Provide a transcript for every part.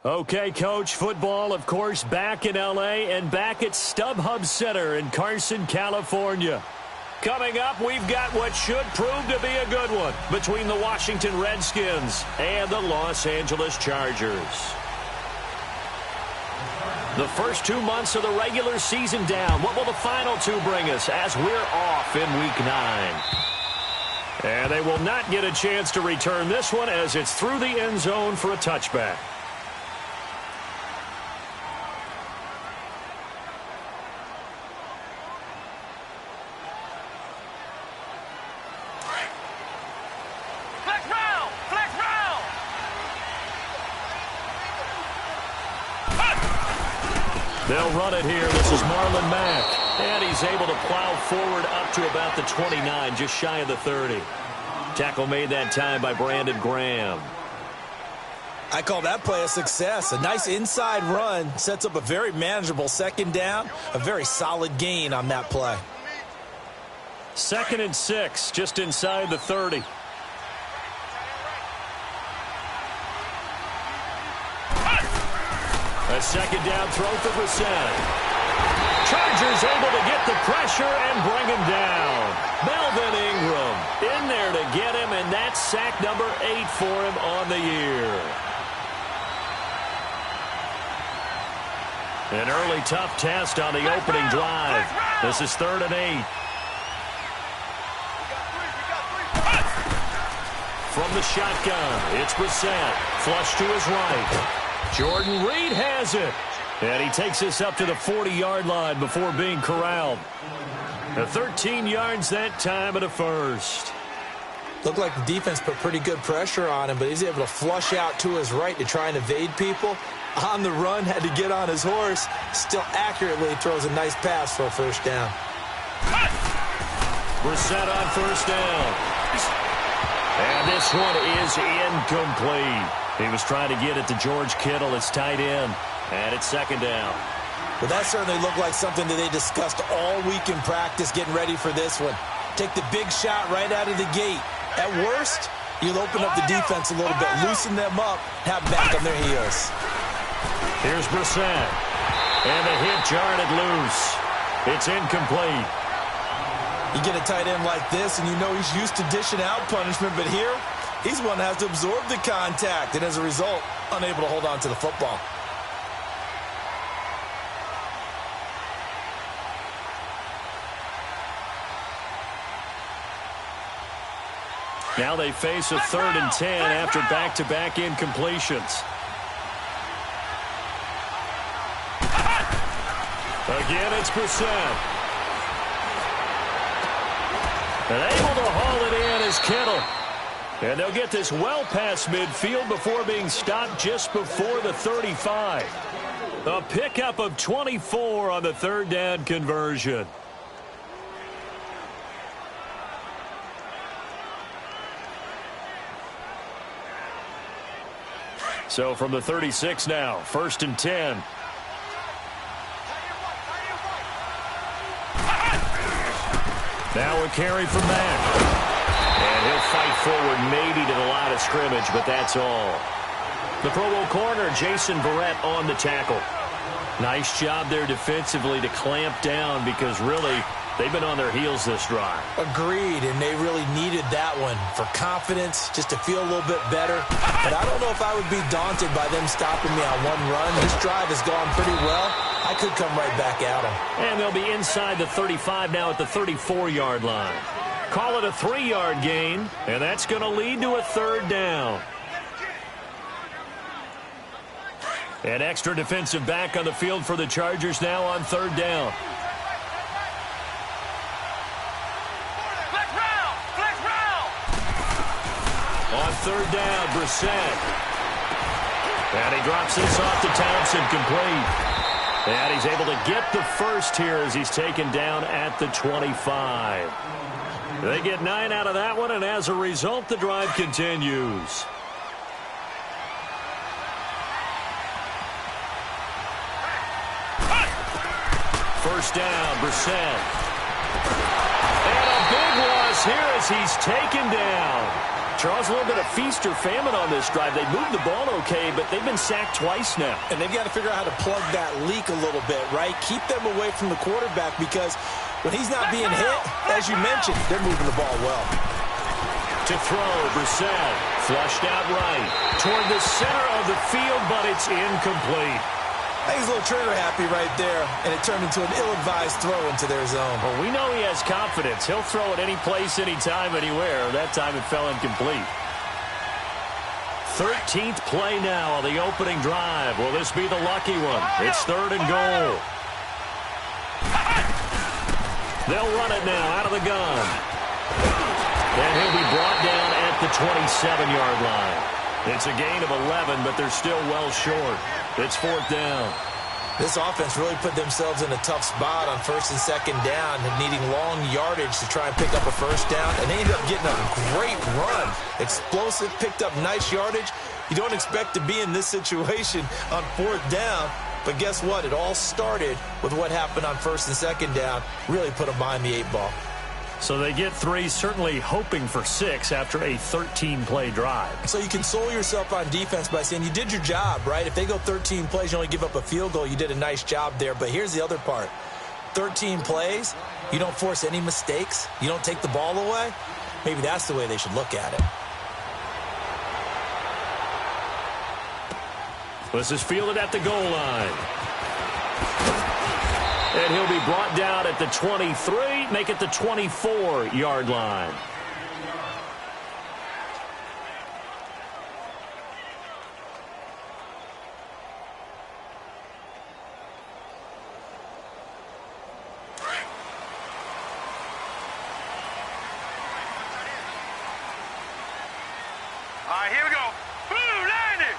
Okay, Coach, football, of course, back in L.A. and back at StubHub Center in Carson, California. Coming up, we've got what should prove to be a good one between the Washington Redskins and the Los Angeles Chargers. The first 2 months of the regular season down. What will the final two bring us as we're off in Week 9? And they will not get a chance to return this one as it's through the end zone for a touchback. They'll run it here. This is Marlon Mack. And he's able to plow forward up to about the 29, just shy of the 30. Tackle made that time by Brandon Graham. I call that play a success. A nice inside run sets up a very manageable second down. A very solid gain on that play. 2nd and 6, just inside the 30. A second down throw for Brissett. Chargers able to get the pressure and bring him down. Melvin Ingram in there to get him, and that's sack number 8 for him on the year. An early tough test on the opening drive. This is 3rd and 8. From the shotgun, it's Brissett. Flush to his right. Jordan Reed has it. And he takes us up to the 40-yard line before being corralled. 13 yards that time and a first. Looked like the defense put pretty good pressure on him, but he's able to flush out to his right to try and evade people. On the run, had to get on his horse. Still accurately throws a nice pass for a first down. Brissett on first down. And this one is incomplete. He was trying to get it to George Kittle. It's tight end. And it's 2nd down. Well, that certainly looked like something that they discussed all week in practice getting ready for this one. Take the big shot right out of the gate. At worst, you'll open up the defense a little bit, loosen them up, have them back on their heels. Here's Brissett. And the hit jarred it loose. It's incomplete. You get a tight end like this, and you know he's used to dishing out punishment, but here, he's one that has to absorb the contact, and as a result, unable to hold on to the football. Now they face a 3rd and 10 after back-to-back incompletions. Again, it's Brissett. And able to haul it in is Kittle. And they'll get this well past midfield before being stopped just before the 35. A pickup of 24 on the 3rd down conversion. So from the 36 now, 1st and 10. Now a carry from Mack. And he'll fight forward maybe to the line of scrimmage, but that's all. The Pro Bowl corner, Jason Verrett, on the tackle. Nice job there defensively to clamp down because really they've been on their heels this drive. Agreed, and they really needed that one for confidence, just to feel a little bit better. But I don't know if I would be daunted by them stopping me on one run. This drive has gone pretty well. I could come right back at them. And they'll be inside the 35 now at the 34-yard line. Call it a 3-yard gain, and that's going to lead to a 3rd down. An extra defensive back on the field for the Chargers now on 3rd down. On 3rd down, Brissett. And he drops this off to Townsend, complete. And he's able to get the first here as he's taken down at the 25. They get 9 out of that one, and as a result, the drive continues. First down, Brissett. And a big loss here as he's taken down. Charles, a little bit of feast or famine on this drive. They moved the ball okay, but they've been sacked twice now. And they've got to figure out how to plug that leak a little bit, right? Keep them away from the quarterback because when he's not being hit, as you mentioned, they're moving the ball well. To throw, Brissett, flushed out right, toward the center of the field, but it's incomplete. I think he's a little trigger happy right there, and it turned into an ill-advised throw into their zone. Well, we know he has confidence. He'll throw it any place, anytime, anywhere. That time it fell incomplete. 13th play now on the opening drive. Will this be the lucky one? It's 3rd and goal. They'll run it now out of the gun. And he'll be brought down at the 27-yard line. It's a gain of 11, but they're still well short. It's 4th down. This offense really put themselves in a tough spot on 1st and 2nd down, needing long yardage to try and pick up a 1st down, and they ended up getting a great run. Explosive, picked up nice yardage. You don't expect to be in this situation on 4th down, but guess what? It all started with what happened on 1st and 2nd down. Really put them behind the 8 ball. So they get 3, certainly hoping for 6 after a 13-play drive. So you console yourself on defense by saying you did your job, right? If they go 13 plays, you only give up a field goal, you did a nice job there. But here's the other part. 13 plays, you don't force any mistakes, you don't take the ball away. Maybe that's the way they should look at it. This is fielded at the goal line. And he'll be brought down at the 23, make it the 24-yard line. All right, here we go. Boom, landing.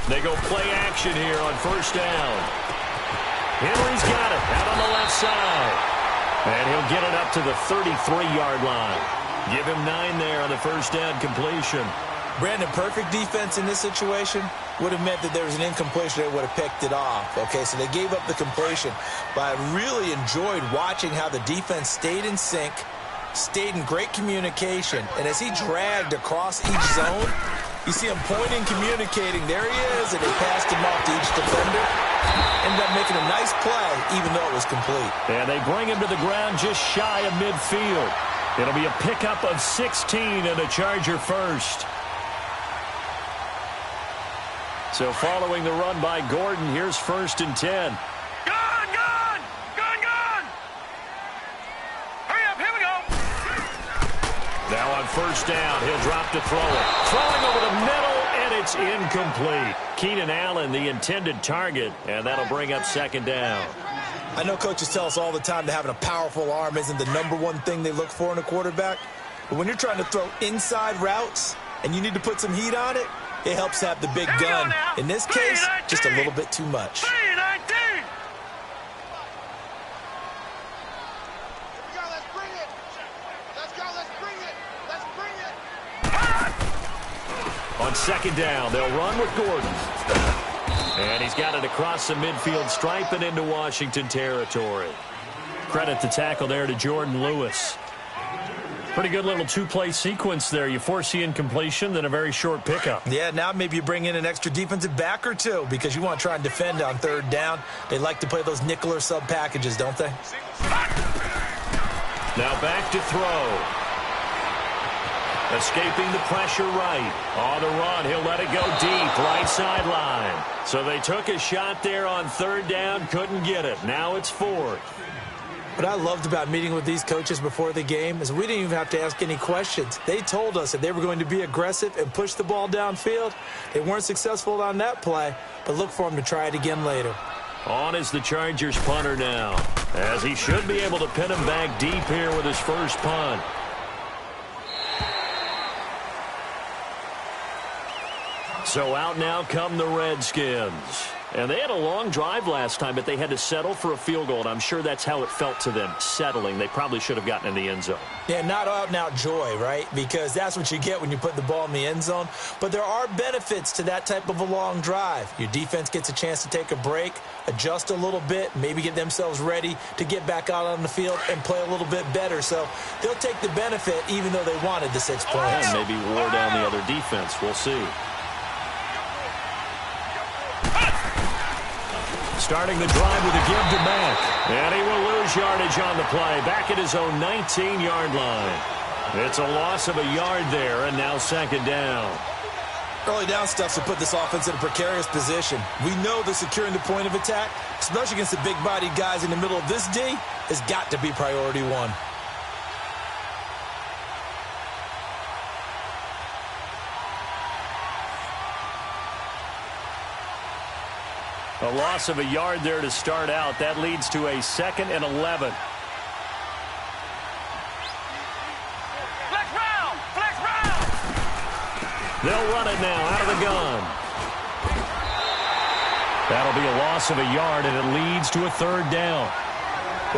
They go play action here on 1st down. Henry's got it out on the left side. And he'll get it up to the 33-yard line. Give him 9 there on the 1st down completion. Brandon, perfect defense in this situation would have meant that there was an incompletion. They would have picked it off. Okay, so they gave up the completion. But I really enjoyed watching how the defense stayed in sync, stayed in great communication. And as he dragged across each zone, you see him pointing, communicating. There he is, and they passed him off to each defender. Ended up making a nice play, even though it was complete. And they bring him to the ground just shy of midfield. It'll be a pickup of 16 and a Charger first. So following the run by Gordon, here's 1st and 10. Gun, gun, gun, gun. Hurry up, here we go. Now on 1st down, he'll drop to throw it. Throwing over the middle, and it's incomplete. Keenan Allen, the intended target, and that'll bring up 2nd down. I know coaches tell us all the time that having a powerful arm isn't the #1 thing they look for in a quarterback. But when you're trying to throw inside routes and you need to put some heat on it, it helps have the big gun. In this case, just a little bit too much. 3-19. On 2nd down, they'll run with Gordon. And he's got it across the midfield stripe and into Washington territory. Credit the tackle there to Jordan Lewis. Pretty good little 2-play sequence there. You force the incompletion, then a very short pickup. Yeah, now maybe you bring in an extra defensive back or two because you want to try and defend on 3rd down. They like to play those nickel or sub packages, don't they? Now back to throw. Escaping the pressure right. On the run, he'll let it go deep, right sideline. So they took a shot there on 3rd down, couldn't get it. Now it's 4th. What I loved about meeting with these coaches before the game is we didn't even have to ask any questions. They told us that they were going to be aggressive and push the ball downfield. They weren't successful on that play, but look for them to try it again later. On is the Chargers punter now, as he should be able to pin him back deep here with his first punt. So out now come the Redskins. And they had a long drive last time, but they had to settle for a field goal, and I'm sure that's how it felt to them, settling. They probably should have gotten in the end zone. Yeah, not out-and-out joy, right? Because that's what you get when you put the ball in the end zone. But there are benefits to that type of a long drive. Your defense gets a chance to take a break, adjust a little bit, maybe get themselves ready to get back out on the field and play a little bit better. So they'll take the benefit even though they wanted the 6 points. And maybe wore down the other defense. We'll see. Starting the drive with a give to Mack. And he will lose yardage on the play. Back at his own 19-yard line. It's a loss of a yard there, and now second down. Early down stuff to put this offense in a precarious position. We know that securing the point of attack, especially against the big-bodied guys in the middle of this D, has got to be priority one. A loss of a yard there to start out. That leads to a 2nd and 11. Flex round! Flex round! They'll run it now out of the gun. That'll be a loss of a yard, and it leads to a 3rd down.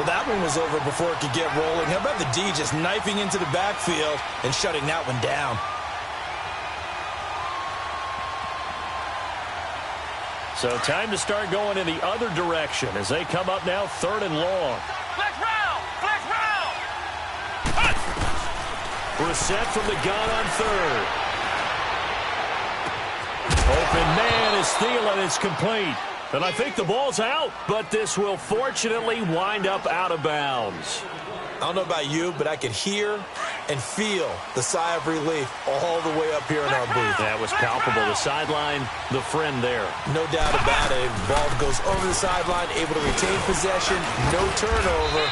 Well, that one was over before it could get rolling. How about the D just knifing into the backfield and shutting that one down? So time to start going in the other direction as they come up now 3rd and long. Flex round! Flex round! Brissett from the gun on 3rd. Open man is Thielen. It's complete. And I think the ball's out, but this will fortunately wind up out of bounds. I don't know about you, but I could hear and feel the sigh of relief all the way up here in our booth. That was palpable. The sideline, the friend there. No doubt about it. Ball goes over the sideline, able to retain possession, no turnover.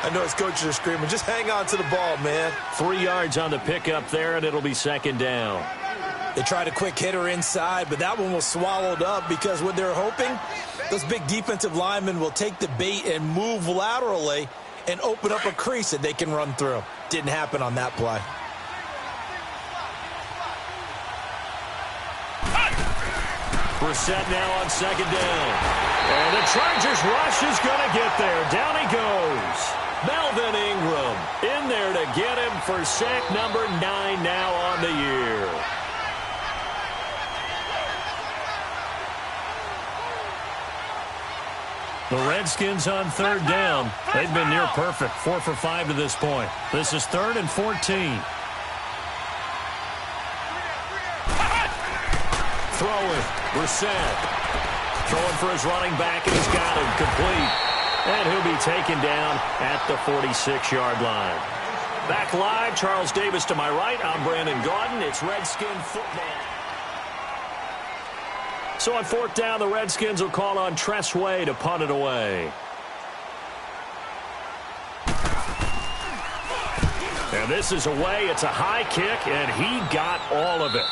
I know his coaches are screaming, just hang on to the ball, man. 3 yards on the pickup there, and it'll be 2nd down. They tried a quick hitter inside, but that one was swallowed up because what they're hoping, those big defensive linemen will take the bait and move laterally and open up a crease that they can run through. Didn't happen on that play. Brissett now on 2nd down. And the Chargers rush is going to get there. Down he goes. Melvin Ingram in there to get him for sack number 9 now on the year. The Redskins on 3rd down. They've been near perfect. 4 for 5 to this point. This is 3rd and 14. Throwing. Brissett. Throwing for his running back, and he's got him complete. And he'll be taken down at the 46-yard line. Back live, Charles Davis to my right. I'm Brandon Gaudin. It's Redskin football. So on 4th down, the Redskins will call on Tress Way to punt it away. And this is away. It's a high kick, and he got all of it.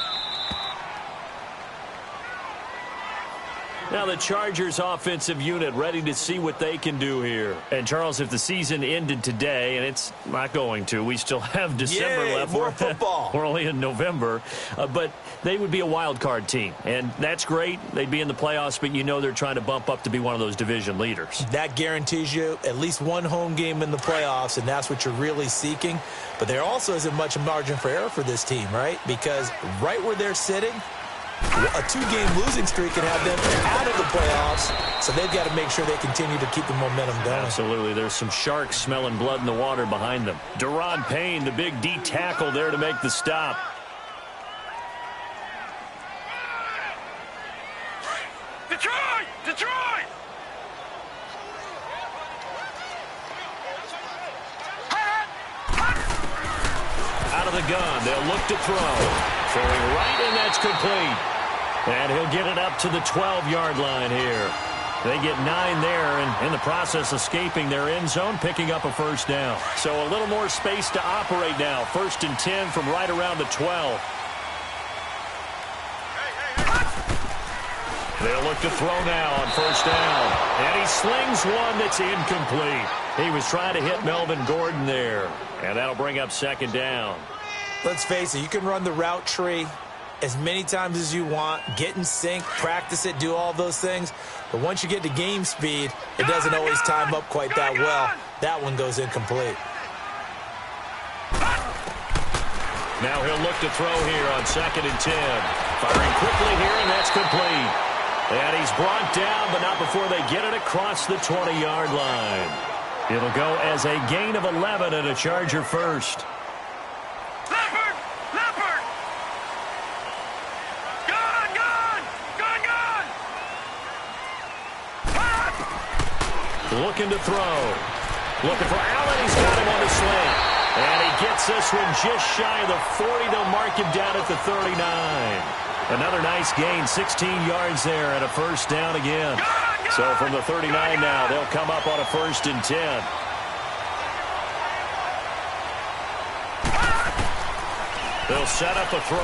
Now the Chargers offensive unit ready to see what they can do here. And Charles, if the season ended today, and it's not going to, we still have December left. More football. We're only in November. But they would be a wild card team. And that's great. They'd be in the playoffs, but you know they're trying to bump up to be one of those division leaders. That guarantees you at least one home game in the playoffs, and that's what you're really seeking. But there also isn't much margin for error for this team, right? Because right where they're sitting, a 2-game losing streak can have them out of the playoffs, so they've got to make sure they continue to keep the momentum going. Absolutely. There's some sharks smelling blood in the water behind them. Deron Payne, the big D tackle there to make the stop. Detroit! Detroit! Out of the gun. They'll look to throw. Throwing right, and that's complete. And he'll get it up to the 12-yard line here. They get 9 there, and in the process, escaping their end zone, picking up a 1st down. So a little more space to operate now. 1st and 10 from right around the 12. They'll look to throw now on 1st down. And he slings one that's incomplete. He was trying to hit Melvin Gordon there. And that'll bring up 2nd down. Let's face it, you can run the route tree as many times as you want, get in sync, practice it, do all those things. But once you get to game speed, it doesn't always time up quite that well. That one goes incomplete. Now he'll look to throw here on 2nd and 10. Firing quickly here, and that's complete. And he's brought down, but not before they get it across the 20-yard line. It'll go as a gain of 11 and a Charger first. Leopard! Leopard! Gun! Gun! Gun! Gun! Looking to throw. Looking for Allen. He's got him on the slant. And he gets this one just shy of the 40. They'll mark him down at the 39. Another nice gain, 16 yards there and a first down again. So from the 39 now, they'll come up on a 1st and 10. They'll set up a throw.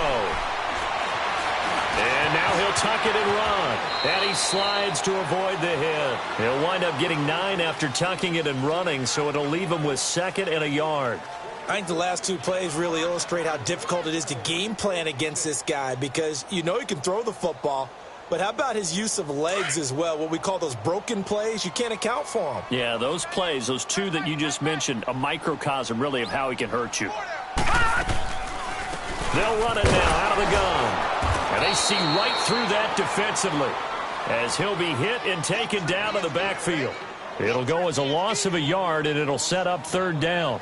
And now he'll tuck it and run. And he slides to avoid the hit. He'll wind up getting 9 after tucking it and running, so it'll leave him with 2nd and a yard. I think the last 2 plays really illustrate how difficult it is to game plan against this guy because you know he can throw the football, but how about his use of legs as well, what we call those broken plays? You can't account for them. Yeah, those plays, those 2 that you just mentioned, a microcosm really of how he can hurt you. They'll run it now out of the gun. And they see right through that defensively as he'll be hit and taken down to the backfield. It'll go as a loss of a yard, and it'll set up 3rd down.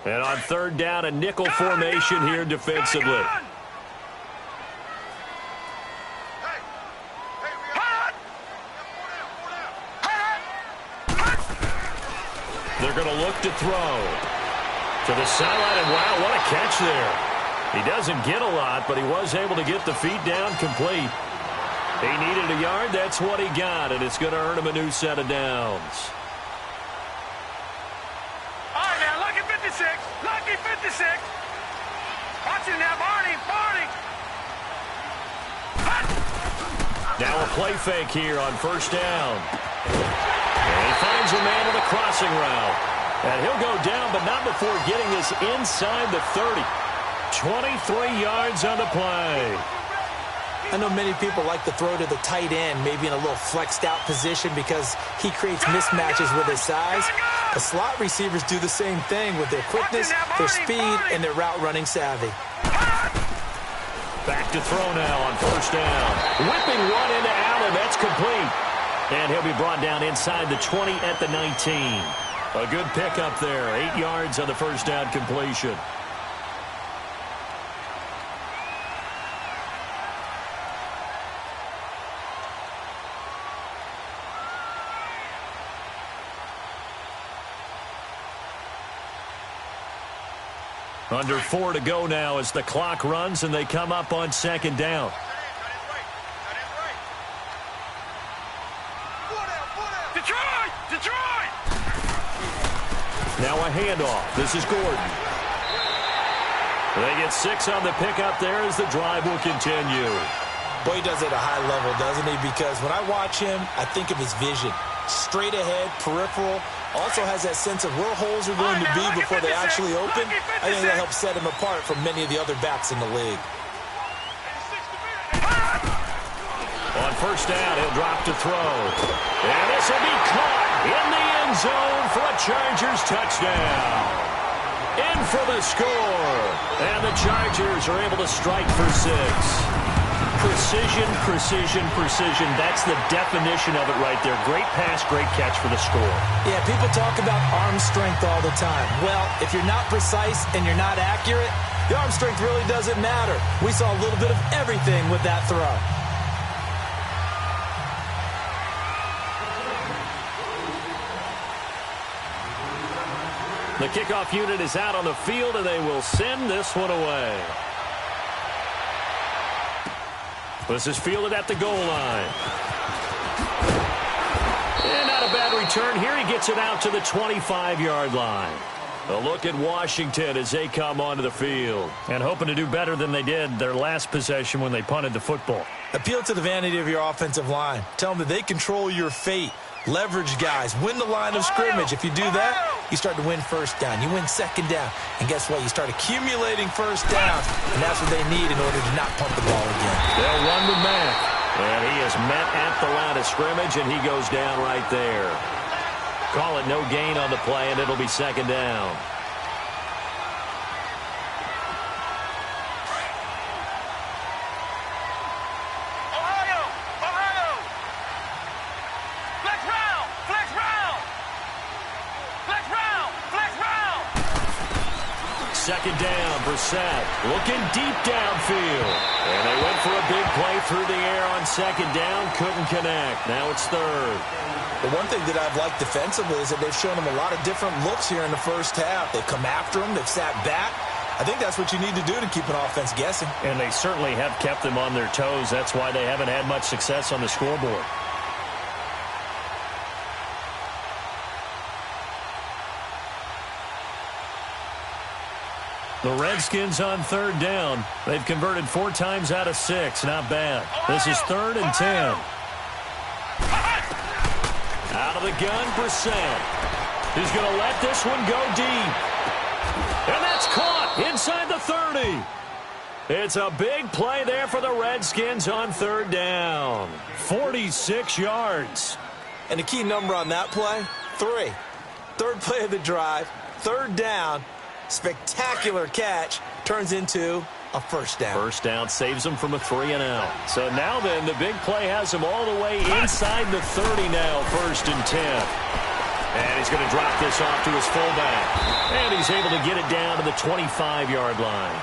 And on 3rd down, a nickel formation here defensively. They're going to look to throw to the sideline, and wow, what a catch there. He doesn't get a lot, but he was able to get the feet down complete. He needed a yard. That's what he got, and it's going to earn him a new set of downs. All right, now, lucky 56. Lucky 56. Watch it now, Barney. Barney. Now a play fake here on 1st down. And he finds a man with a crossing route. And he'll go down, but not before getting this inside the 30. 23 yards on the play. I know many people like to throw to the tight end, maybe in a little flexed out position because he creates mismatches with his size. The slot receivers do the same thing with their quickness, their speed, and their route running savvy. Back to throw now on 1st down. Whipping one into Allen. That's complete. And he'll be brought down inside the 20 at the 19. A good pickup there. 8 yards on the 1st down completion. Under 4 to go now as the clock runs and they come up on 2nd down. Detroit! Detroit! Now a handoff. This is Gordon. They get 6 on the pickup there as the drive will continue. Boy, he does it at a high level, doesn't he? Because when I watch him, I think of his vision. Straight ahead, peripheral. Also has that sense of where holes are going to be before they actually open. I think that helps set him apart from many of the other backs in the league. On 1st down, he'll drop to throw. And this will be caught in the end zone for a Chargers touchdown. In for the score. And the Chargers are able to strike for 6. Precision, precision, precision. That's the definition of it right there. Great pass, great catch for the score. Yeah, people talk about arm strength all the time. Well, if you're not precise and you're not accurate, the arm strength really doesn't matter. We saw a little bit of everything with that throw. The kickoff unit is out on the field, and they will send this one away. This is fielded at the goal line. And not a bad return here. He gets it out to the 25-yard line. A look at Washington as they come onto the field. And hoping to do better than they did their last possession when they punted the football. Appeal to the vanity of your offensive line. Tell them that they control your fate. Leverage guys. Win the line of scrimmage. If you do that, you start to win first down. You win second down. And guess what? You start accumulating first downs. And that's what they need in order to not punt the ball again. They'll run with Mack. And he is met at the line of scrimmage, and he goes down right there. Call it no gain on the play, and it'll be second down. Second down, Brissett looking deep downfield. And they went for a big play through the air on second down. Couldn't connect. Now it's third. The one thing that I've liked defensively is that they've shown them a lot of different looks here in the first half. They've come after them. They've sat back. I think that's what you need to do to keep an offense guessing. And they certainly have kept them on their toes. That's why they haven't had much success on the scoreboard. The Redskins on third down. They've converted 4 times out of 6. Not bad. This is 3rd and 10. Out of the gun, Brissett. He's going to let this one go deep. And that's caught inside the 30. It's a big play there for the Redskins on third down. 46 yards. And the key number on that play, 3. Third play of the drive, third down. Spectacular catch turns into a first down. First down saves them from a 3-and-out. So now then, the big play has him all the way inside the 30 now, 1st and 10. And he's going to drop this off to his fullback. And he's able to get it down to the 25-yard line.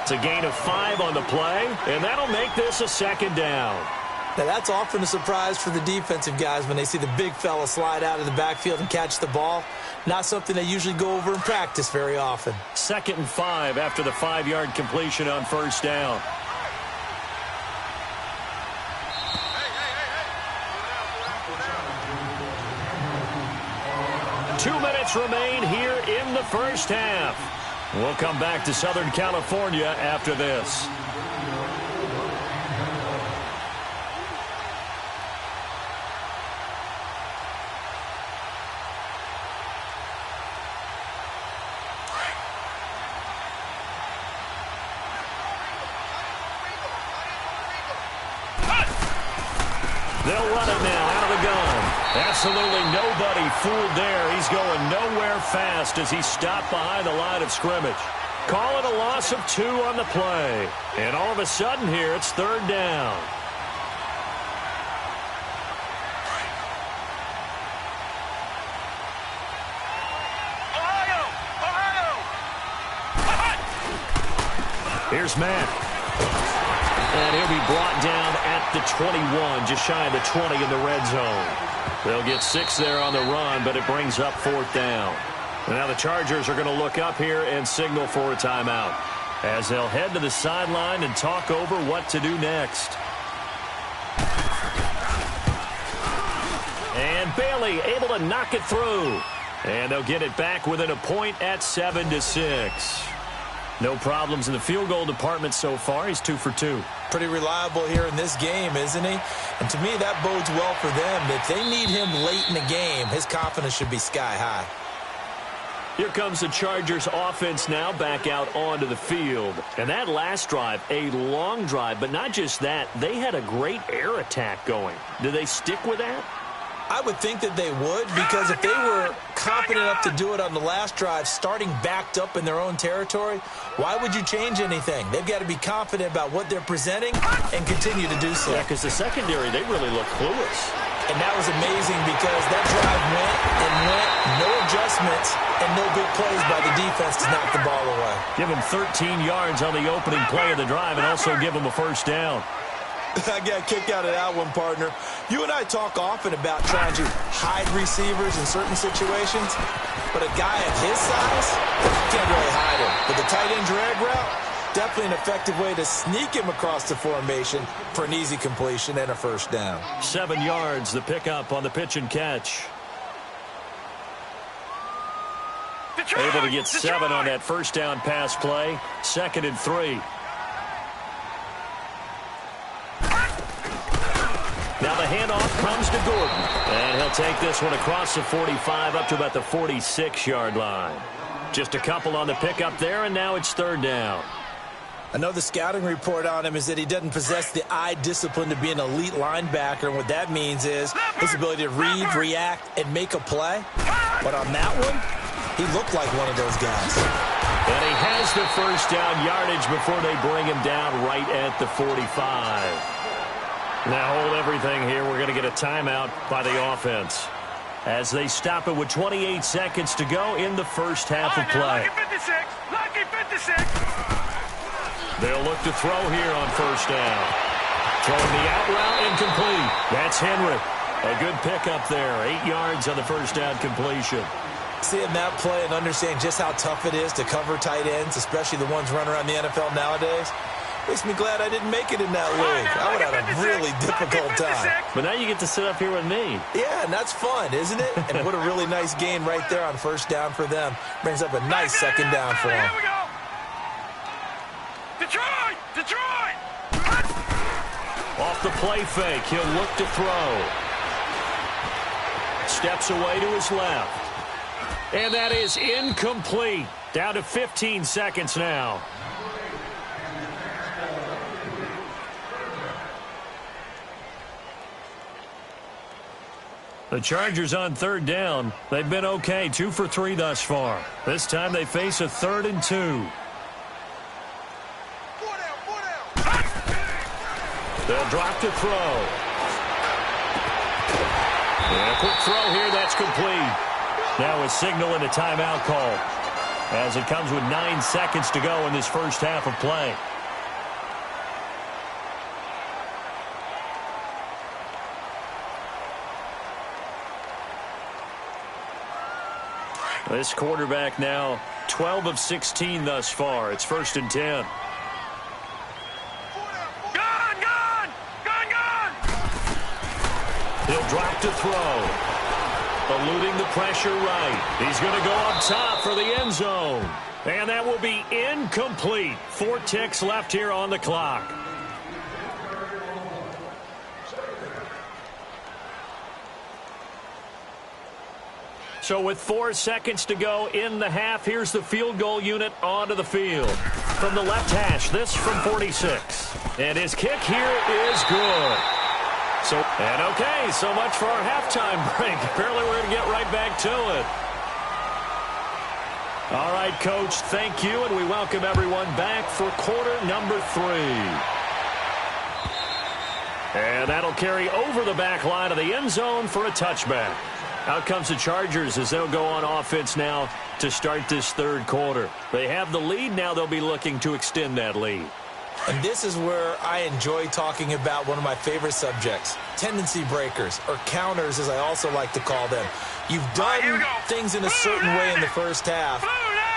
It's a gain of 5 on the play, and that'll make this a second down. Now, that's often a surprise for the defensive guys when they see the big fella slide out of the backfield and catch the ball. Not something they usually go over in practice very often. 2nd and 5 after the 5-yard completion on first down. Two minutes remain here in the first half. We'll come back to Southern California after this. They'll run it now out of the gun. Absolutely nobody fooled there. He's going nowhere fast as he stopped behind the line of scrimmage. Call it a loss of 2 on the play. And all of a sudden here, it's third down. Here's Matt. And he'll be brought down at the 21, just shy of the 20 in the red zone. They'll get 6 there on the run, but it brings up 4th down. And now the Chargers are going to look up here and signal for a timeout as they'll head to the sideline and talk over what to do next. And Bailey able to knock it through. And they'll get it back within a point at 7-6. No problems in the field goal department so far. He's 2 for 2. Pretty reliable here in this game, isn't he? And to me, that bodes well for them. If they need him late in the game, his confidence should be sky high. Here comes the Chargers offense now back out onto the field. And that last drive, a long drive, but not just that. They had a great air attack going. Do they stick with that? I would think that they would, because if they were confident enough to do it on the last drive, starting backed up in their own territory, why would you change anything? They've got to be confident about what they're presenting and continue to do so. Yeah, because the secondary, they really look clueless. And that was amazing because that drive went and went, no adjustments, and no big plays by the defense to knock the ball away. Give them 13 yards on the opening play of the drive and also give them a first down. I got a kick out of that one, partner. You and I talk often about trying to hide receivers in certain situations, but a guy of his size, can't really hide him. But the tight end drag route, definitely an effective way to sneak him across the formation for an easy completion and a first down. 7 yards, the pickup on the pitch and catch. Able to get 7 on that first down pass play. 2nd and 3. Now the handoff comes to Gordon. And he'll take this one across the 45 up to about the 46-yard line. Just a couple on the pickup there, and now it's 3rd down. I know the scouting report on him is that he doesn't possess the eye discipline to be an elite linebacker. And what that means is his ability to read, react, and make a play. But on that one, he looked like one of those guys. And he has the first down yardage before they bring him down right at the 45. Now hold everything here. We're going to get a timeout by the offense as they stop it with 28 seconds to go in the first half of play. Lucky 56. They'll look to throw here on first down. Throwing the out route incomplete. That's Henry. A good pickup there. 8 yards on the first down completion. Seeing that play and understanding just how tough it is to cover tight ends, especially the ones running around the NFL nowadays, makes me glad I didn't make it in that league. I would have had a really difficult time. But now you get to sit up here with me. Yeah, and that's fun, isn't it? And what a really nice gain right there on first down for them. Brings up a nice 2nd down for them. Here we go. Detroit! Off the play fake, he'll look to throw. Steps away to his left. And that is incomplete. Down to 15 seconds now. The Chargers on 3rd down. They've been okay, 2 for 3 thus far. This time they face a 3rd and 2. They'll drop to throw. And a quick throw here, that's complete. Now a signal and a timeout call as it comes with 9 seconds to go in this first half of play. This quarterback now 12 of 16 thus far. It's 1st and 10. He'll drop to throw. Eluding the pressure right. He's going to go up top for the end zone. And that will be incomplete. 4 ticks left here on the clock. So with 4 seconds to go in the half, here's the field goal unit onto the field. From the left hash, this from 46. And his kick here is good. So much for our halftime break. Apparently we're going to get right back to it. All right, Coach, thank you, and we welcome everyone back for quarter number 3. And that'll carry over the back line of the end zone for a touchback. Out comes the Chargers as they'll go on offense now to start this 3rd quarter. They have the lead. Now they'll be looking to extend that lead. And this is where I enjoy talking about one of my favorite subjects, tendency breakers, or counters as I also like to call them. You've done things in a certain way in the first half,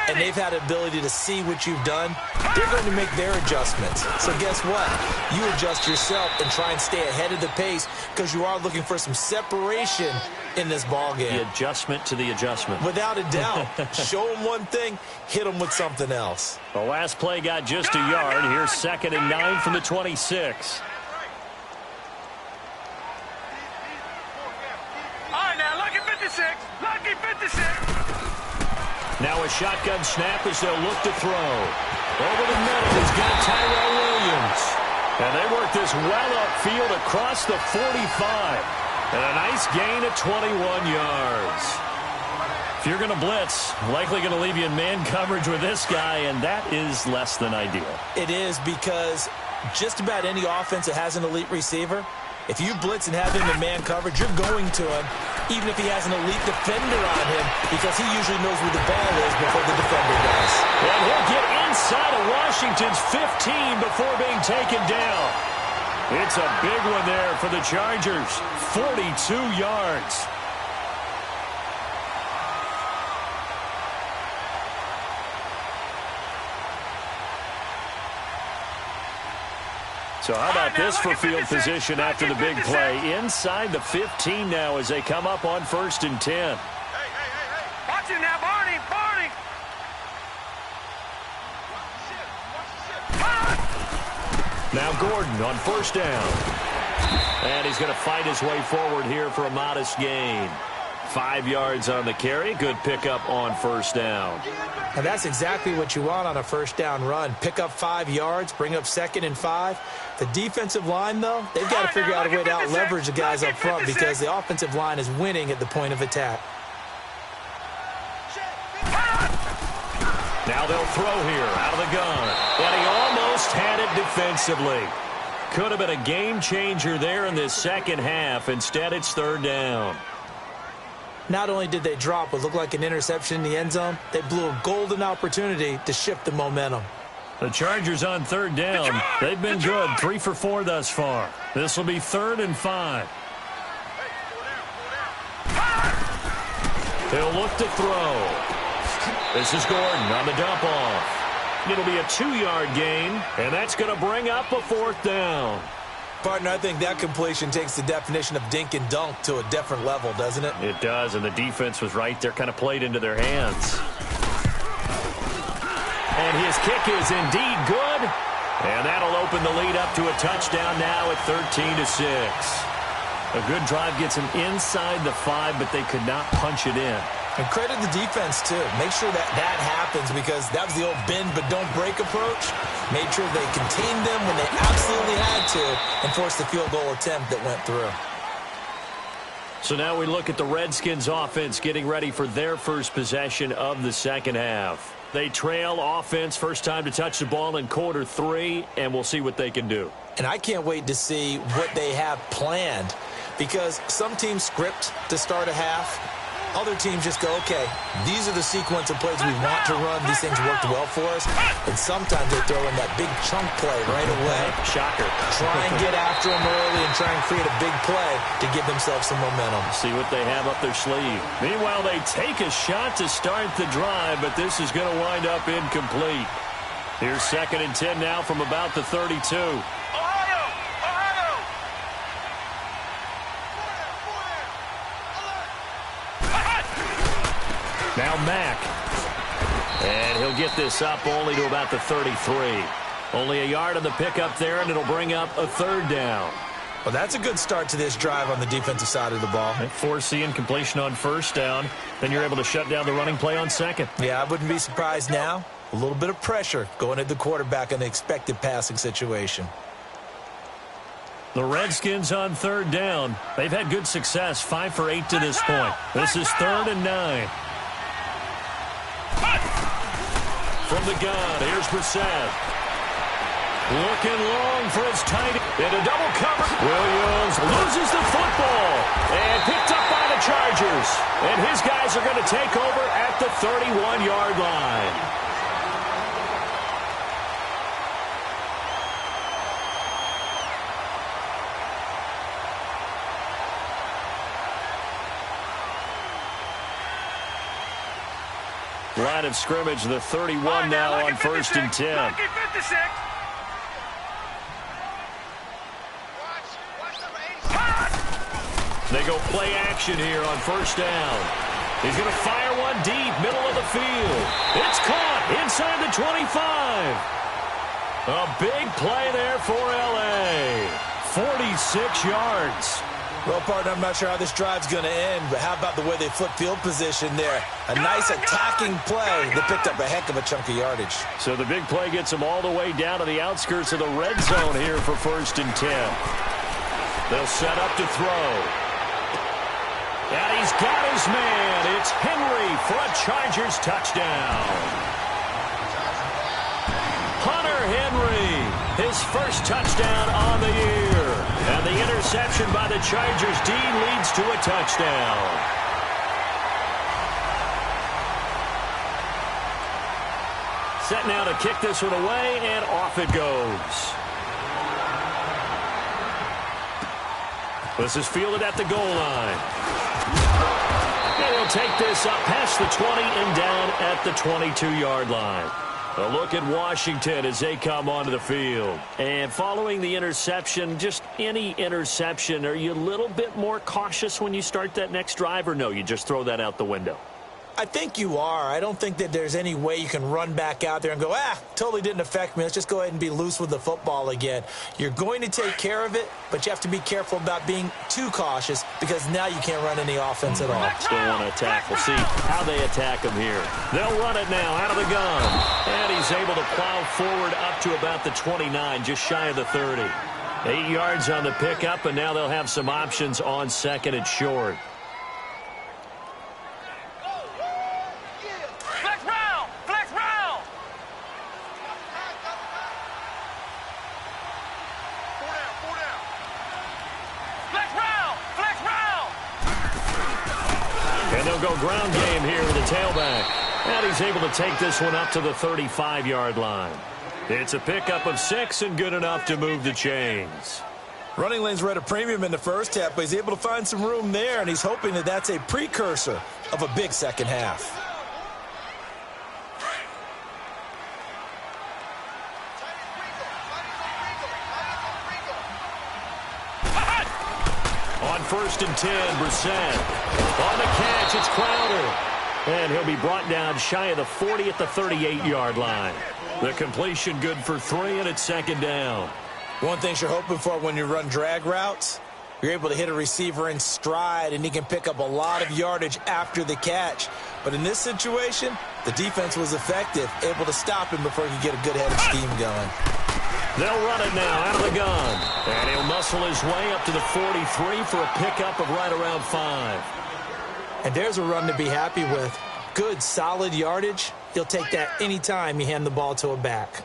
and they've had the ability to see what you've done. They're going to make their adjustments. So guess what? You adjust yourself and try and stay ahead of the pace because you are looking for some separation in this ball game. The adjustment to the adjustment. Without a doubt. Show them one thing, hit them with something else. The last play got just a yard. Here's 2nd and 9 from the 26. All right, now, lucky 56. Lucky 56. Now a shotgun snap as they'll look to throw. Over the middle, he's got Tyrell Williams. And they work this well upfield across the 45. And a nice gain of 21 yards. If you're going to blitz, likely going to leave you in man coverage with this guy, and that is less than ideal. It is, because just about any offense that has an elite receiver, if you blitz and have him in man coverage, you're going to him, even if he has an elite defender on him, because he usually knows where the ball is before the defender does. And he'll get inside of Washington's 15 before being taken down. It's a big one there for the Chargers. 42 yards. So how about this for field position after the big play? Inside the 15 now as they come up on 1st and 10. Watch it now, Barney. Now Gordon on first down. And he's going to fight his way forward here for a modest gain. 5 yards on the carry. Good pickup on first down. And that's exactly what you want on a first down run. Pick up 5 yards, bring up 2nd and 5. The defensive line, though, they've got to figure out a way to out-leverage the guys up front because the offensive line is winning at the point of attack. Now they'll throw here out of the gun. And he almost had it defensively. Could have been a game changer there in this second half. Instead, it's 3rd down. Not only did they drop what looked like an interception in the end zone, they blew a golden opportunity to shift the momentum. The Chargers on 3rd down. They've been good. 3 for 4 thus far. This will be 3rd and 5. He'll look to throw. This is Gordon on the dump off. It'll be a 2-yard gain, and that's going to bring up a 4th down. Partner, I think that completion takes the definition of dink and dunk to a different level, doesn't it? It does, and the defense was right there, kind of played into their hands. And his kick is indeed good, and that'll open the lead up to a touchdown now at 13-6. A good drive gets him inside the 5, but they could not punch it in. And credit the defense, too. Make sure that happens because that was the old bend but don't break approach. Made sure they contained them when they absolutely had to and forced the field goal attempt that went through. So now we look at the Redskins offense getting ready for their first possession of the second half. They trail offense, first time to touch the ball in quarter 3, and we'll see what they can do. And I can't wait to see what they have planned because some teams script to start a half. Other teams just go, okay, these are the sequence of plays we want to run. These things worked well for us. And sometimes they throw in that big chunk play right away. Shocker. Try and get after them early and try and create a big play to give themselves some momentum. See what they have up their sleeve. Meanwhile, they take a shot to start the drive, but this is going to wind up incomplete. Here's 2nd and 10 now from about the 32. Now Mack. And he'll get this up only to about the 33. Only a yard on the pickup there, and it'll bring up a 3rd down. Well, that's a good start to this drive on the defensive side of the ball. Force the incompletion on first down. Then you're able to shut down the running play on 2nd. Yeah, I wouldn't be surprised now. A little bit of pressure going at the quarterback in the expected passing situation. The Redskins on 3rd down. They've had good success, 5 for 8 to this point. This is 3rd and 9. From the gun, here's Brissett. Looking long for his tight end. In a double cover. Williams loses the football. And picked up by the Chargers. And his guys are going to take over at the 31-yard line. Line of scrimmage, the 31 now on 1st and 10. They go play action here on 1st down. He's going to fire one deep, middle of the field. It's caught inside the 25. A big play there for L.A. 46 yards. Well, partner, I'm not sure how this drive's going to end, but how about the way they flip field position there? A nice attacking play that picked up a heck of a chunk of yardage. So the big play gets them all the way down to the outskirts of the red zone here for 1st and 10. They'll set up to throw. And he's got his man. It's Henry for a Chargers touchdown. Hunter Henry, his first touchdown on the year. And the interception by the Chargers D leads to a touchdown. Set now to kick this one away, and off it goes. This is fielded at the goal line. And he'll take this up past the 20 and down at the 22-yard line. A look at Washington as they come onto the field. And following the interception, just any interception, are you a little bit more cautious when you start that next drive, or no, you just throw that out the window? I think you are. I don't think that there's any way you can run back out there and go, totally didn't affect me. Let's just go ahead and be loose with the football again. You're going to take care of it, but you have to be careful about being too cautious because now you can't run any offense at all. Still want to attack. We'll see how they attack him here. They'll run it now out of the gun. And he's able to plow forward up to about the 29, just shy of the 30. 8 yards on the pickup, and now they'll have some options on second and short. And they'll go ground game here with the tailback. And he's able to take this one up to the 35-yard line. It's a pickup of 6 and good enough to move the chains. Running lanes were at a premium in the first half, but he's able to find some room there, and he's hoping that that's a precursor of a big second half. On 1st and 10, Brissett. On the catch, it's Crowder. And he'll be brought down shy of the 40 at the 38-yard line. The completion good for 3, and it's 2nd down. One thing you're hoping for when you run drag routes, you're able to hit a receiver in stride, and he can pick up a lot of yardage after the catch. But in this situation, the defense was effective, able to stop him before he could get a good head of steam going. They'll run it now out of the gun. And he'll muscle his way up to the 43 for a pickup of right around 5. And there's a run to be happy with. Good, solid yardage. He'll take that anytime you hand the ball to a back.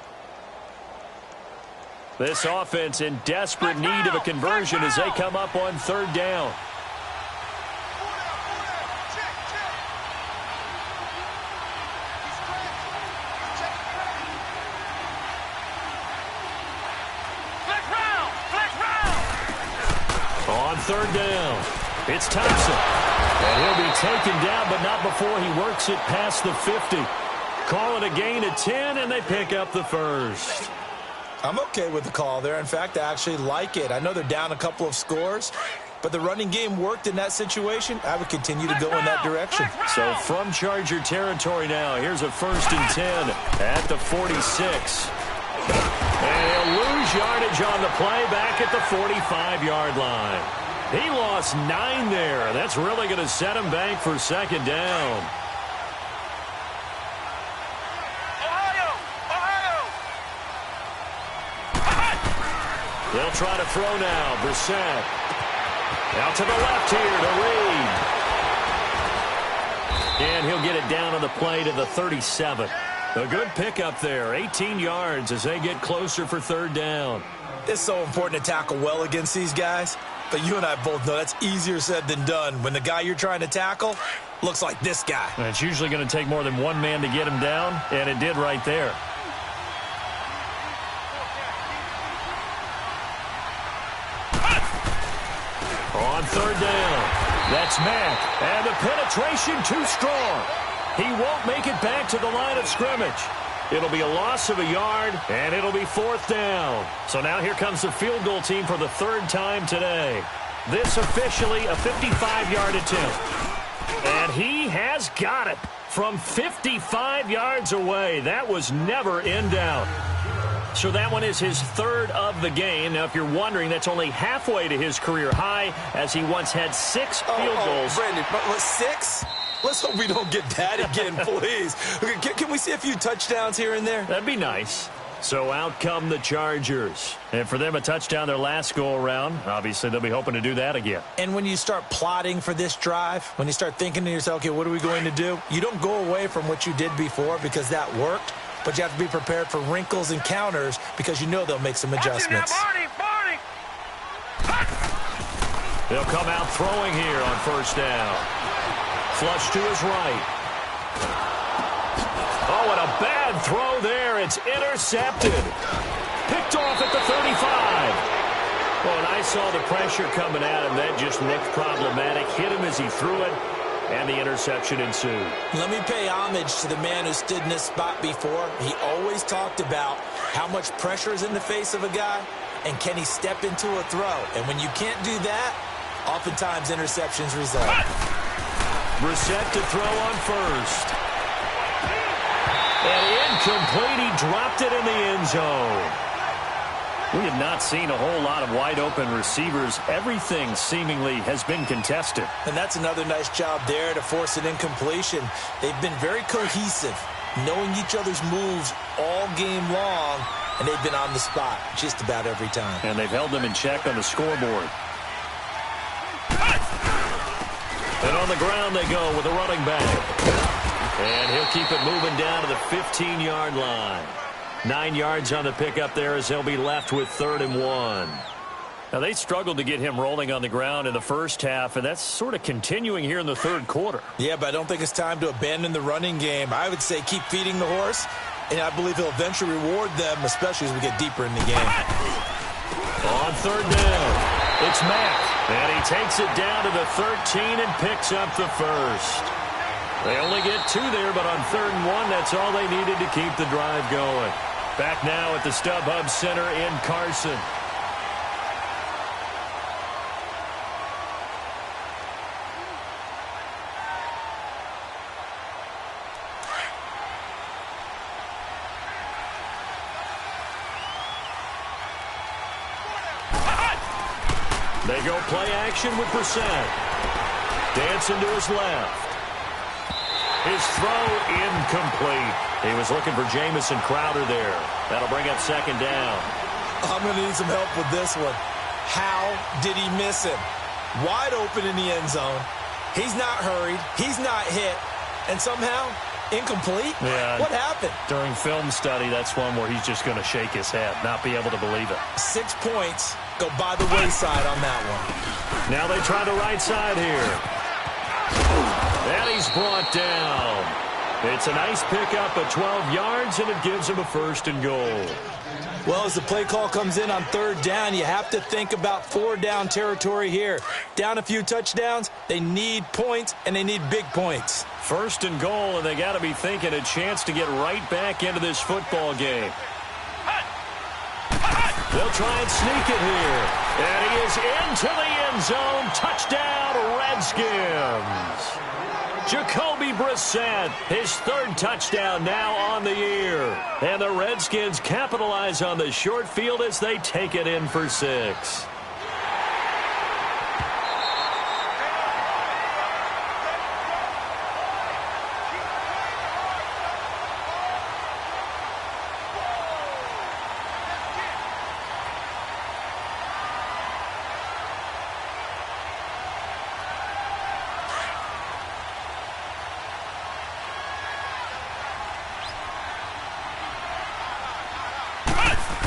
This offense in desperate need of a conversion as they come up on 3rd down. On 3rd down, it's Thompson. And he'll be taken down, but not before he works it past the 50. Call it a gain of 10, and they pick up the first. I'm okay with the call there. In fact, I actually like it. I know they're down a couple of scores, but the running game worked in that situation. I would continue to go in that direction. So from Charger territory now, here's a 1st and 10 at the 46. And he'll lose yardage on the play back at the 45-yard line. He lost 9 there. That's really going to set him back for 2nd down. They'll try to throw now. Brissett. Out to the left here to Reed. And he'll get it down on the play to the 37. A good pickup there. 18 yards as they get closer for 3rd down. It's so important to tackle well against these guys. But you and I both know that's easier said than done when the guy you're trying to tackle looks like this guy. And it's usually going to take more than one man to get him down, and it did right there. On 3rd down, that's Mack, and the penetration too strong. He won't make it back to the line of scrimmage. It'll be a loss of a yard, and it'll be 4th down. So now here comes the field goal team for the 3rd time today. This officially a 55-yard attempt. And he has got it from 55 yards away. That was never in doubt. So that one is his 3rd of the game. Now, if you're wondering, that's only halfway to his career high, as he once had 6 field goals. Brandon, but 6? Let's hope we don't get that again, please. Can we see a few touchdowns here and there? That'd be nice. So out come the Chargers. And for them, a touchdown their last go-around. Obviously, they'll be hoping to do that again. And when you start plotting for this drive, when you start thinking to yourself, okay, what are we going to do? You don't go away from what you did before because that worked. But you have to be prepared for wrinkles and counters because you know they'll make some adjustments. Barney. They'll come out throwing here on 1st down. Flush to his right. Oh, and a bad throw there. It's intercepted. Picked off at the 35. Well, and I saw the pressure coming at him. That just looked problematic. Hit him as he threw it, and the interception ensued. Let me pay homage to the man who stood in this spot before. He always talked about how much pressure is in the face of a guy, and can he step into a throw. And when you can't do that, oftentimes interceptions result. Brissett to throw on first. And incomplete. He dropped it in the end zone. We have not seen a whole lot of wide-open receivers. Everything seemingly has been contested. And that's another nice job there to force an incompletion. They've been very cohesive, knowing each other's moves all game long, and they've been on the spot just about every time. And they've held them in check on the scoreboard. And on the ground they go with a running back. And he'll keep it moving down to the 15-yard line. 9 yards on the pickup there as they'll be left with 3rd and 1. Now, they struggled to get him rolling on the ground in the first half, and that's sort of continuing here in the third quarter. Yeah, but I don't think it's time to abandon the running game. I would say keep feeding the horse, and I believe he'll eventually reward them, especially as we get deeper in the game. On 3rd down, it's Mack, and he takes it down to the 13 and picks up the first. They only get 2 there, but on 3rd and 1, that's all they needed to keep the drive going. Back now at the StubHub Center in Carson. They go play action with Brissett. Dancing to his left. His throw incomplete. He was looking for Jamison Crowder there. That'll bring up 2nd down. I'm going to need some help with this one. How did he miss him? Wide open in the end zone. He's not hurried. He's not hit. And somehow, incomplete? Yeah. What happened? During film study, that's one where he's just going to shake his head, not be able to believe it. 6 points go by the wayside on that one. Now they try the right side here. And he's brought down. It's a nice pickup of 12 yards, and it gives him a 1st and goal. Well, as the play call comes in on 3rd down, you have to think about 4-down territory here. Down a few touchdowns, they need points, and they need big points. 1st and goal, and they got to be thinking a chance to get right back into this football game. They'll try and sneak it here. And he is into the end zone. Touchdown, Redskins. Jacoby Brissett, his 3rd touchdown now on the year. And the Redskins capitalize on the short field as they take it in for 6.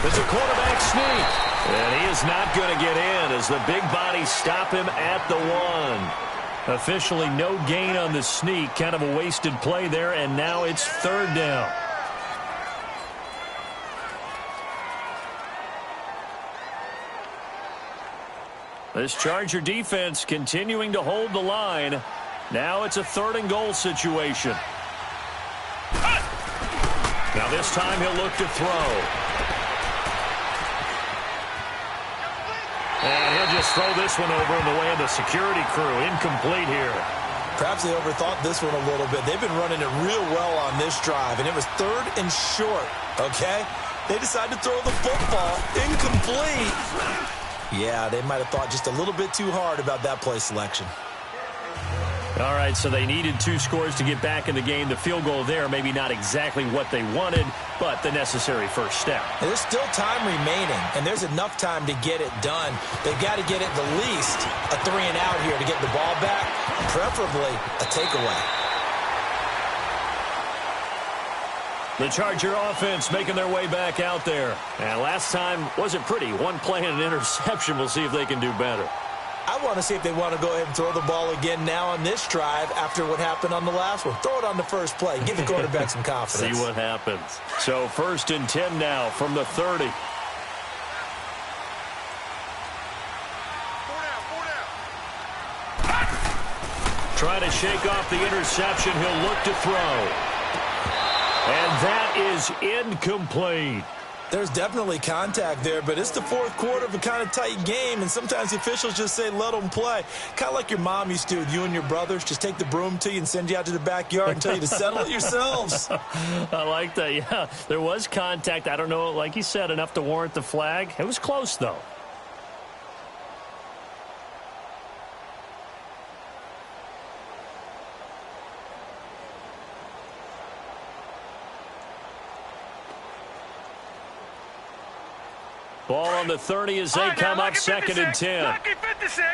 There's a quarterback sneak. And he is not going to get in as the big bodies stop him at the 1. Officially no gain on the sneak. Kind of a wasted play there, and now it's 3rd down. This Charger defense continuing to hold the line. Now it's a 3rd and goal situation. Now this time he'll look to throw. And he'll just throw this one over in the way of the security crew. Incomplete here. Perhaps they overthought this one a little bit. They've been running it real well on this drive, and it was 3rd and short, okay? They decided to throw the football. Incomplete. Yeah, they might have thought just a little bit too hard about that play selection. All right, so they needed 2 scores to get back in the game. The field goal there, maybe not exactly what they wanted, but the necessary first step. And there's still time remaining, and there's enough time to get it done. They've got to get at the least a 3 and out here to get the ball back, preferably a takeaway. The Charger offense making their way back out there. And last time wasn't pretty. 1 play and an interception. We'll see if they can do better. I want to see if they want to go ahead and throw the ball again now on this drive after what happened on the last one. Throw it on the first play. Give the quarterback some confidence. See what happens. So 1st and 10 now from the 30. Trying to shake off the interception. He'll look to throw. And that is incomplete. There's definitely contact there, but it's the fourth quarter of a kind of tight game, and sometimes the officials just say, let them play. Kind of like your mom used to with you and your brothers. Just take the broom to you and send you out to the backyard and tell you to settle it yourselves. I like that, yeah. There was contact. I don't know, like you said, enough to warrant the flag. It was close, though. Ball on the 30 as they come up, 2nd and 10. Lucky 56.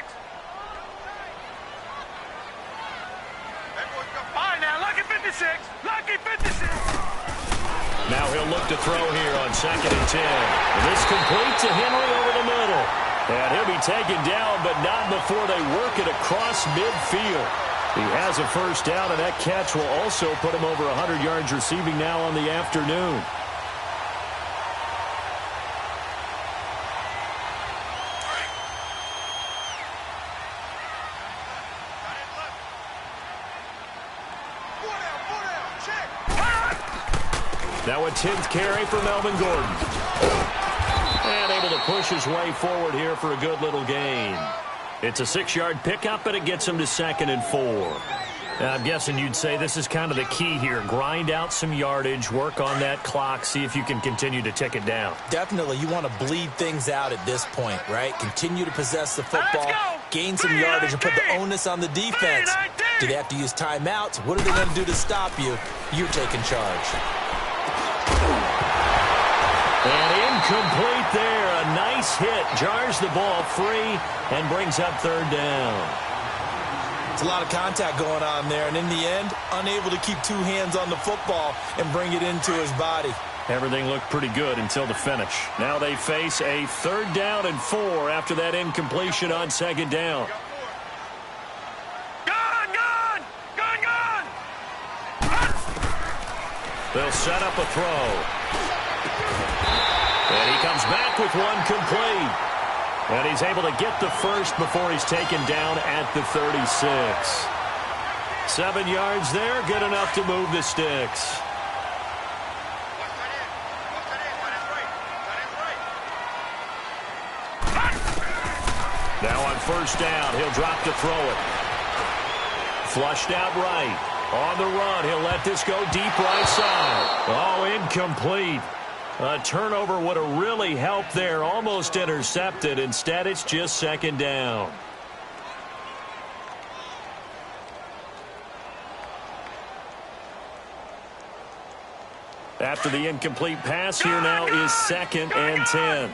All right, now, lucky 56. Lucky 56. Now he'll look to throw here on 2nd and 10. And this complete to Henry over the middle. And he'll be taken down, but not before they work it across midfield. He has a first down, and that catch will also put him over 100 yards receiving now on the afternoon. Now a 10th carry for Melvin Gordon. And able to push his way forward here for a good little gain. It's a 6-yard pickup, and it gets him to 2nd and 4. I'm guessing you'd say this is kind of the key here. Grind out some yardage, work on that clock, see if you can continue to tick it down. Definitely, you want to bleed things out at this point, right? Continue to possess the football, gain some yardage, and put the onus on the defense. Do they have to use timeouts? What are they going to do to stop you? You're taking charge. And incomplete there. A nice hit. Jars the ball free and brings up 3rd down. It's a lot of contact going on there, and in the end, unable to keep 2 hands on the football and bring it into his body. Everything looked pretty good until the finish. Now they face a 3rd down and 4 after that incompletion on 2nd down. They'll set up a throw. And he comes back with one complete. And he's able to get the first before he's taken down at the 36. 7 yards there, good enough to move the sticks. Now on 1st down, he'll drop to throw it. Flushed out right. On the run, he'll let this go deep right side. Oh, incomplete. A turnover would have really helped there. Almost intercepted. Instead, it's just 2nd down. After the incomplete pass, here now is 2nd and 10.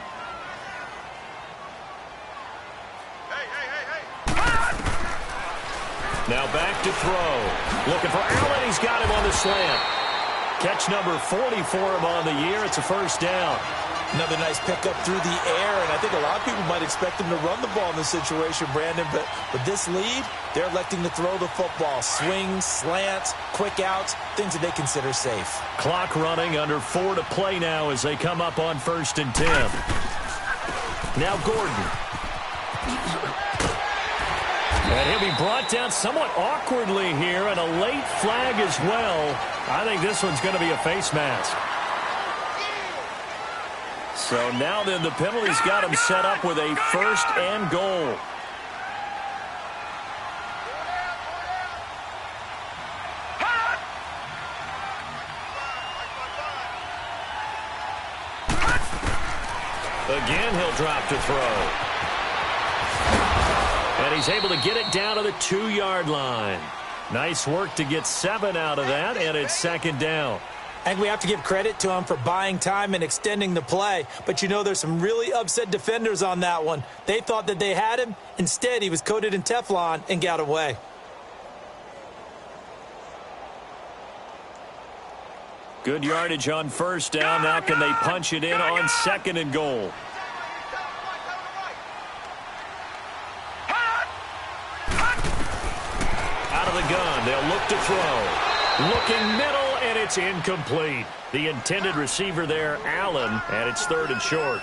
Now back to throw. Looking for Allen. He's got him on the slant. Catch number 40 for him on the year. It's a 1st down. Another nice pickup through the air, and I think a lot of people might expect him to run the ball in this situation, Brandon, but with this lead, they're electing to throw the football. Swings, slants, quick outs, things that they consider safe. Clock running, under 4 to play now as they come up on 1st and 10. Now Gordon. And he'll be brought down somewhat awkwardly here, and a late flag as well. I think this one's going to be a face mask. So now then the penalty's got him set up with a 1st and goal. Again, he'll drop to throw. And he's able to get it down to the 2-yard line. Nice work to get 7 out of that, and it's 2nd down. I think we have to give credit to him for buying time and extending the play. But, you know, there's some really upset defenders on that one. They thought that they had him. Instead, he was coated in Teflon and got away. Good yardage on 1st down. Now can they punch it in on 2nd and goal? Out of the gun, they'll look to throw. Looking middle, and it's incomplete. The intended receiver there, Allen, and it's 3rd and short.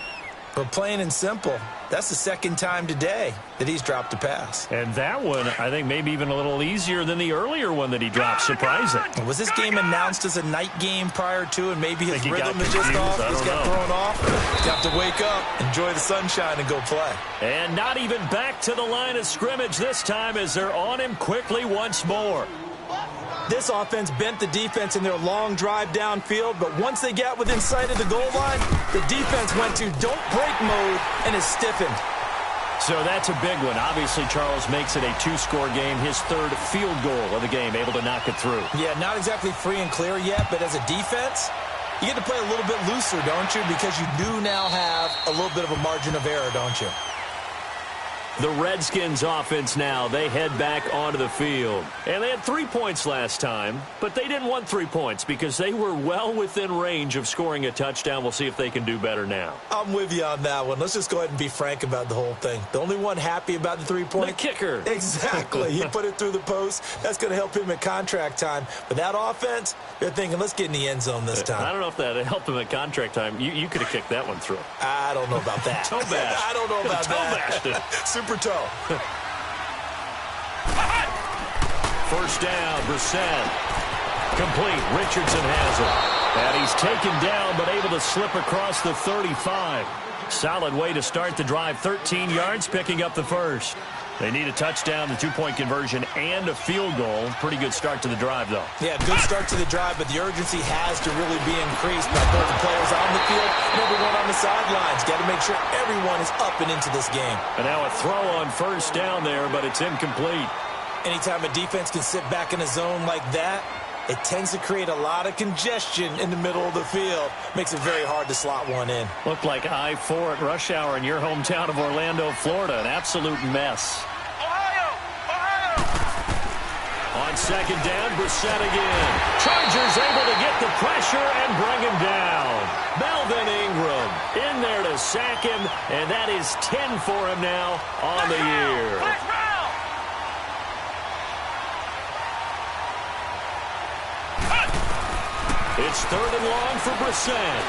But plain and simple, that's the second time today that he's dropped a pass. And that one, I think, maybe even a little easier than the earlier one that he dropped. Surprising. Was this game announced as a night game prior to, and maybe his rhythm is just off? He's got thrown off. He's got to wake up, enjoy the sunshine, and go play. And not even back to the line of scrimmage this time as they're on him quickly once more. This offense bent the defense in their long drive downfield, but once they got within sight of the goal line, the defense went to don't break mode and is stiffened. So that's a big one. Obviously, Charles makes it a two-score game, his third field goal of the game, able to knock it through. Yeah, not exactly free and clear yet, but as a defense, you get to play a little bit looser, don't you? Because you do now have a little bit of a margin of error, don't you? The Redskins offense now, they head back onto the field. And they had 3 points last time, but they didn't want 3 points because they were well within range of scoring a touchdown. We'll see if they can do better now. I'm with you on that one. Let's just go ahead and be frank about the whole thing. The only one happy about the 3-point? The kicker. Exactly. He put it through the post. That's going to help him at contract time. But that offense, they're thinking, let's get in the end zone this time. I don't know if that helped him at contract time. You could have kicked that one through. I don't know about that. Toe bash. I don't know about that. Toe bashed it. Super toe. First down, Brissett. Complete. Richardson has it. And he's taken down, but able to slip across the 35. Solid way to start the drive. 13 yards, picking up the first. They need a touchdown, the 2-point conversion, and a field goal. Pretty good start to the drive, though. Yeah, good start to the drive, but the urgency has to really be increased by both the players on the field and everyone on the sidelines. Got to make sure everyone is up and into this game. And now a throw on first down there, but it's incomplete. Anytime a defense can sit back in a zone like that, it tends to create a lot of congestion in the middle of the field. Makes it very hard to slot one in. Looked like I-4 at rush hour in your hometown of Orlando, Florida. An absolute mess. Ohio! On second down, Brissett again. Chargers able to get the pressure and bring him down. Melvin Ingram in there to sack him, and that is 10 for him now on the year. It's third and long for Brissett.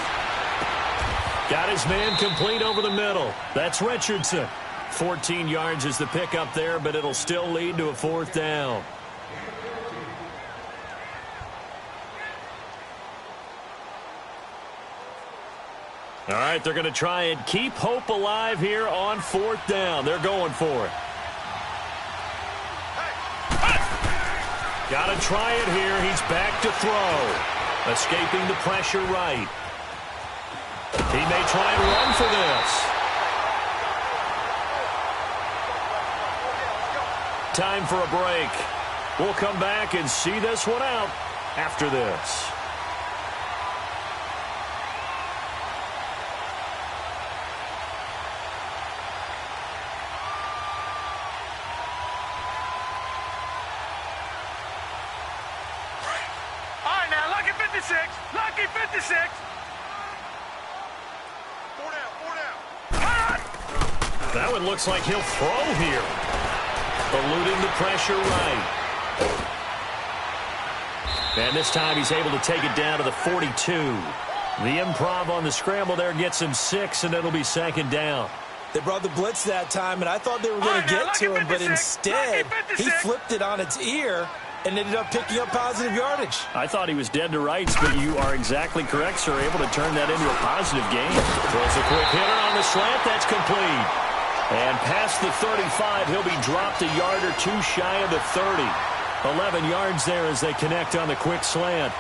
Got his man complete over the middle. That's Richardson. 14 yards is the pickup there, but it'll still lead to a fourth down. All right, they're going to try and keep hope alive here on fourth down. They're going for it. Got to try it here. He's back to throw. Escaping the pressure right. He may try and run for this. Time for a break. We'll come back and see this one out after this. Lucky 56. 4 down. That one looks like he'll throw here. Eluding the pressure right. And this time he's able to take it down to the 42. The improv on the scramble there gets him 6, and it'll be second down. They brought the blitz that time, and I thought they were going to get to him, but instead he flipped it on its ear and ended up picking up positive yardage. I thought he was dead to rights, but you are exactly correct, sir. Able to turn that into a positive gain. Throws a quick hitter on the slant. That's complete. And past the 35, he'll be dropped a yard or two shy of the 30. 11 yards there as they connect on the quick slant.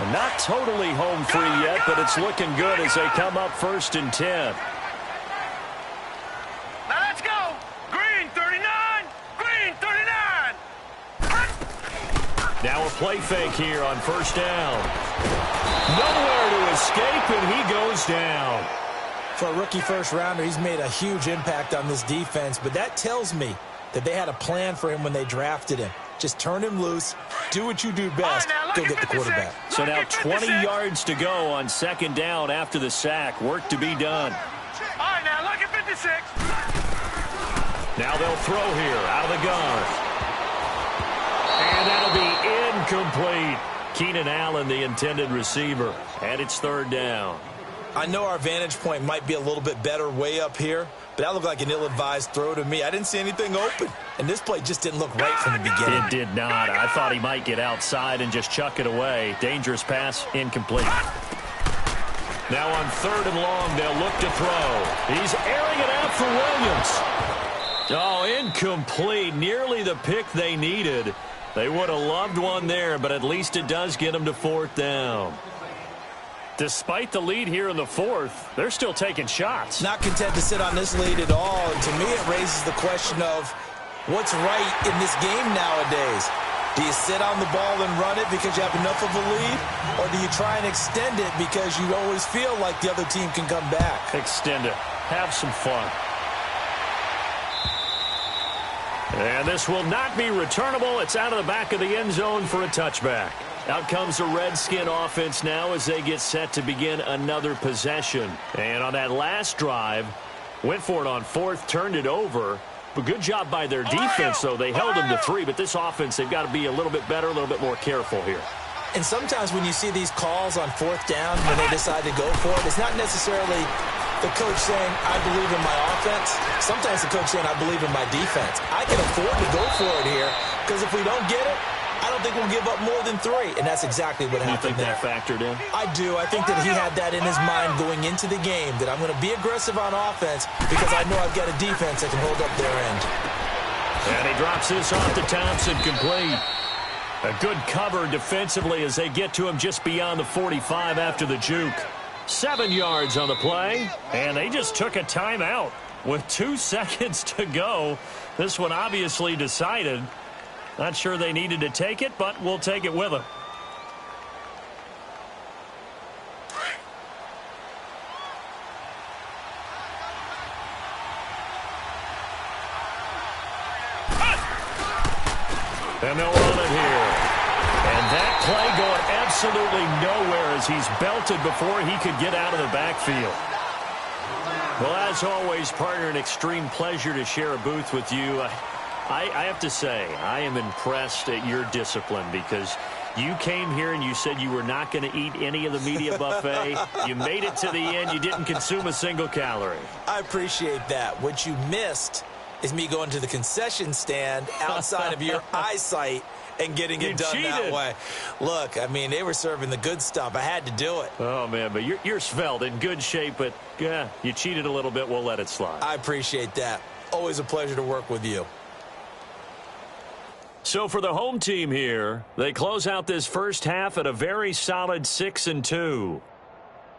And not totally home free yet, but it's looking good as they come up 1st and 10. Now a play fake here on first down. Nowhere to escape, and he goes down. For a rookie first-rounder, he's made a huge impact on this defense, but that tells me that they had a plan for him when they drafted him. Just turn him loose, do what you do best, go get the quarterback. So now 20 yards to go on second down after the sack. Work to be done. All right, now look at 56. Now they'll throw here out of the gun. And that'll be incomplete. Keenan Allen, the intended receiver. And it's third down. I know our vantage point might be a little bit better way up here, but that looked like an ill-advised throw to me. I didn't see anything open, and this play just didn't look right from the beginning. It did not. I thought he might get outside and just chuck it away. Dangerous pass, incomplete. Now on third and long, they'll look to throw. He's airing it out for Williams. Oh, incomplete. Nearly the pick they needed. They would have loved one there, but at least it does get them to fourth down. Despite the lead here in the fourth, they're still taking shots. Not content to sit on this lead at all, and to me it raises the question of what's right in this game nowadays. Do you sit on the ball and run it because you have enough of a lead, or do you try and extend it because you always feel like the other team can come back? Extend it. Have some fun. And this will not be returnable. It's out of the back of the end zone for a touchback. Out comes the Redskin offense now as they get set to begin another possession. And on that last drive, went for it on fourth, turned it over. But good job by their defense, though. They held them to 3, but this offense, they've got to be a little bit better, a little bit more careful here. And sometimes when you see these calls on fourth down, when they decide to go for it, it's not necessarily the coach saying, I believe in my offense. Sometimes the coach saying, I believe in my defense. I can afford to go for it here, because if we don't get it, I don't think we'll give up more than 3, and that's exactly what happened there. You think that factored in? I do. I think that he had that in his mind going into the game, that I'm going to be aggressive on offense because I know I've got a defense that can hold up their end. And he drops this off to Thompson, complete. A good cover defensively as they get to him just beyond the 45 after the juke. 7 yards on the play, and they just took a timeout with 2 seconds to go. This one obviously decided. Not sure they needed to take it, but we'll take it with them. And they'll run it here. And that play going absolutely nowhere as he's belted before he could get out of the backfield. Well, as always, partner, an extreme pleasure to share a booth with you. I have to say, I am impressed at your discipline because you came here and you said you were not going to eat any of the media buffet. You made it to the end. You didn't consume a single calorie. I appreciate that. What you missed is me going to the concession stand outside of your eyesight and getting it done that way. Look, I mean, they were serving the good stuff. I had to do it. Oh, man, but you're svelte, in good shape, but yeah, you cheated a little bit. We'll let it slide. I appreciate that. Always a pleasure to work with you. So for the home team here, they close out this first half at a very solid 6-2.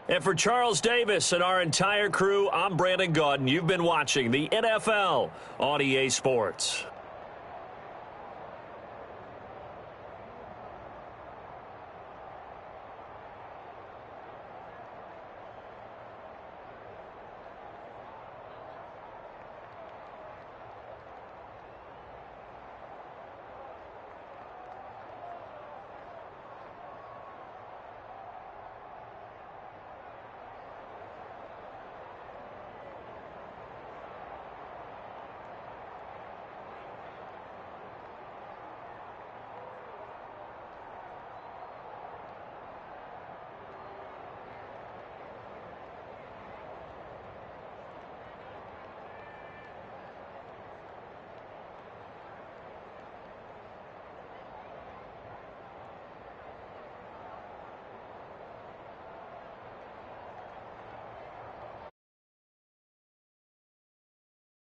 And for Charles Davis and our entire crew, I'm Brandon Gaudin. You've been watching the NFL on EA Sports.